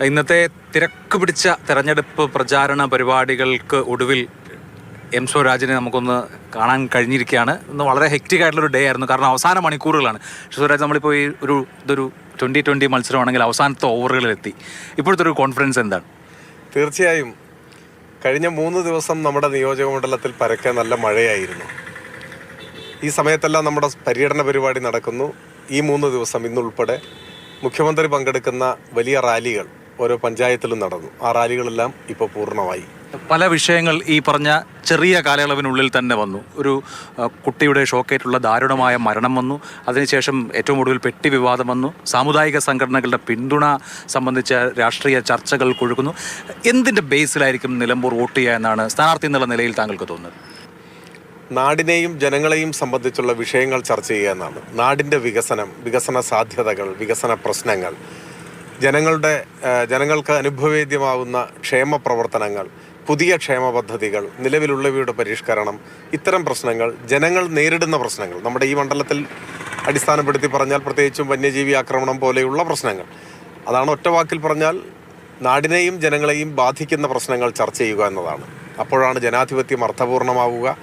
ഇന്നത്തെ തിരക്ക് പിടിച്ച തെരഞ്ഞെടുപ്പ് പ്രചാരണ പരിപാടികൾക്ക് ഒടുവിൽ എം സ്വരാജിനെ നമുക്കൊന്ന് കാണാൻ കഴിഞ്ഞിരിക്കുകയാണ്. ഇന്ന് വളരെ ഹെക്റ്റിക് ആയിട്ടുള്ളൊരു ഡേ ആയിരുന്നു, കാരണം അവസാന മണിക്കൂറുകളാണ്. സ്വരാജ്, നമ്മളിപ്പോൾ ഇതൊരു 2020 മത്സരമാണെങ്കിൽ അവസാനത്തെ ഓവറുകളിലെത്തി. ഇപ്പോഴത്തെ ഒരു കോൺഫിഡൻസ് എന്താണ്? തീർച്ചയായും കഴിഞ്ഞ 3 ദിവസം നമ്മുടെ നിയോജക മണ്ഡലത്തിൽ പരക്കെ നല്ല മഴയായിരുന്നു. ഈ സമയത്തെല്ലാം നമ്മുടെ പര്യടന പരിപാടി നടക്കുന്നു. ഈ 3 ദിവസം ഇന്നുൾപ്പെടെ മുഖ്യമന്ത്രി പങ്കെടുക്കുന്ന വലിയ റാലികൾ ഓരോ പഞ്ചായത്തിലും നടന്നു. ആ റാലികളെല്ലാം ഇപ്പോൾ പൂർണ്ണമായി. പല വിഷയങ്ങൾ ഈ പറഞ്ഞ ചെറിയ കാലയളവിനുള്ളിൽ തന്നെ വന്നു. ഒരു കുട്ടിയുടെ ഷോക്കേറ്റുള്ള ദാരുണമായ മരണം വന്നു. അതിനുശേഷം ഏറ്റവും ഒടുവിൽ പെട്ടി വിവാദം വന്നു. സാമുദായിക സംഘടനകളുടെ പിന്തുണ സംബന്ധിച്ച രാഷ്ട്രീയ ചർച്ചകൾ കൊഴുക്കുന്നു. എന്തിൻ്റെ ബേസിലായിരിക്കും നിലമ്പൂർ വോട്ട് ചെയ്യുക എന്നാണ് സ്ഥാനാർത്ഥി എന്നുള്ള നിലയിൽ താങ്കൾക്ക് തോന്നുന്നത്? നാടിനെയും ജനങ്ങളെയും സംബന്ധിച്ചുള്ള വിഷയങ്ങൾ ചർച്ച ചെയ്യുക എന്നാണ്. നാടിൻ്റെ വികസന സാധ്യതകൾ, വികസന പ്രശ്നങ്ങൾ, ജനങ്ങൾക്ക് അനുഭവവേദ്യമാവുന്ന ക്ഷേമ പ്രവർത്തനങ്ങൾ, പുതിയ ക്ഷേമ പദ്ധതികൾ, നിലവിലുള്ളവയുടെ പരിഷ്കരണം, ഇത്തരം പ്രശ്നങ്ങൾ, ജനങ്ങൾ നേരിടുന്ന പ്രശ്നങ്ങൾ, നമ്മുടെ ഈ മണ്ഡലത്തിൽ അടിസ്ഥാനപ്പെടുത്തി പറഞ്ഞാൽ പ്രത്യേകിച്ചും വന്യജീവി ആക്രമണം പോലെയുള്ള പ്രശ്നങ്ങൾ, അതാണ് ഒറ്റ വാക്കിൽ പറഞ്ഞാൽ നാടിനെയും ജനങ്ങളെയും ബാധിക്കുന്ന പ്രശ്നങ്ങൾ ചർച്ച ചെയ്യുക എന്നതാണ്. അപ്പോഴാണ് ജനാധിപത്യം അർത്ഥപൂർണമാവുക,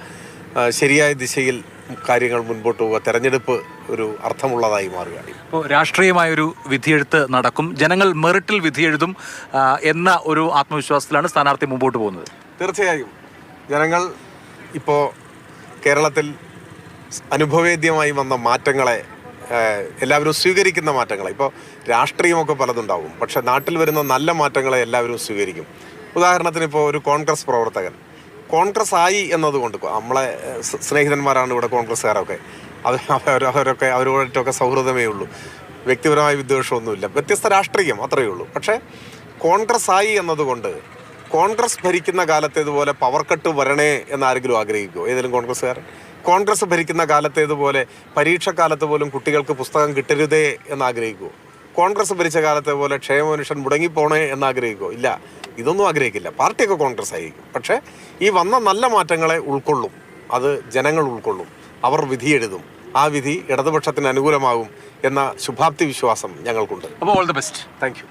ശരിയായ ദിശയിൽ കാര്യങ്ങൾ മുൻപോട്ട് പോവുക, തെരഞ്ഞെടുപ്പ് ഒരു അർത്ഥമുള്ളതായി മാറുക. ഇപ്പോൾ രാഷ്ട്രീയമായൊരു വിധിയെഴുത്ത് നടക്കും, ജനങ്ങൾ മെറിറ്റിൽ വിധിയെഴുതും എന്ന ഒരു ആത്മവിശ്വാസത്തിലാണ് സ്ഥാനാർത്ഥി മുമ്പോട്ട് പോകുന്നത്. തീർച്ചയായും ജനങ്ങൾ ഇപ്പോൾ കേരളത്തിൽ അനുഭവേദ്യമായി വന്ന മാറ്റങ്ങളെ എല്ലാവരും സ്വീകരിക്കുന്ന മാറ്റങ്ങളെ, ഇപ്പോൾ രാഷ്ട്രീയമൊക്കെ പലതുണ്ടാവും, പക്ഷെ നാട്ടിൽ വരുന്ന നല്ല മാറ്റങ്ങളെ എല്ലാവരും സ്വീകരിക്കും. ഉദാഹരണത്തിന് ഇപ്പോൾ ഒരു കോൺഗ്രസ് പ്രവർത്തകൻ കോൺഗ്രസ് ആയി എന്നതുകൊണ്ട്, നമ്മളെ സ്നേഹിതന്മാരാണ് ഇവിടെ കോൺഗ്രസ്സുകാരൊക്കെ, അവരോടൊക്കെ സൗഹൃദമേ ഉള്ളൂ, വ്യക്തിപരമായ വിദ്വേഷമൊന്നുമില്ല, വ്യത്യസ്ത രാഷ്ട്രീയം അത്രയേ ഉള്ളൂ. പക്ഷേ കോൺഗ്രസ് ആയി എന്നതുകൊണ്ട് കോൺഗ്രസ് ഭരിക്കുന്ന കാലത്തേതുപോലെ പവർ കട്ട് വരണേ എന്നാരെങ്കിലും ആഗ്രഹിക്കുമോ? ഏതെങ്കിലും കോൺഗ്രസ്സുകാരൻ? കോൺഗ്രസ് ഭരിക്കുന്ന കാലത്തേതുപോലെ പരീക്ഷക്കാലത്ത് പോലും കുട്ടികൾക്ക് പുസ്തകം കിട്ടരുതേ എന്നാഗ്രഹിക്കുമോ? കോൺഗ്രസ് ഭരിച്ച കാലത്തെ പോലെ ക്ഷേമമനുഷ്യൻ മുടങ്ങിപ്പോണേ എന്നാഗ്രഹിക്കുമോ? ഇല്ല, ഇതൊന്നും ആഗ്രഹിക്കില്ല. പാർട്ടിയൊക്കെ കോൺഗ്രസ് ആയിരിക്കും, പക്ഷേ ഈ വന്ന നല്ല മാറ്റങ്ങളെ ഉൾക്കൊള്ളും, അത് ജനങ്ങൾ ഉൾക്കൊള്ളും, അവർ വിധിയെഴുതും. ആ വിധി ഇടതുപക്ഷത്തിന് അനുകൂലമാകും എന്ന ശുഭാപ്തി വിശ്വാസം ഞങ്ങൾക്കുണ്ട്. അപ്പോൾ all the best. Thank you.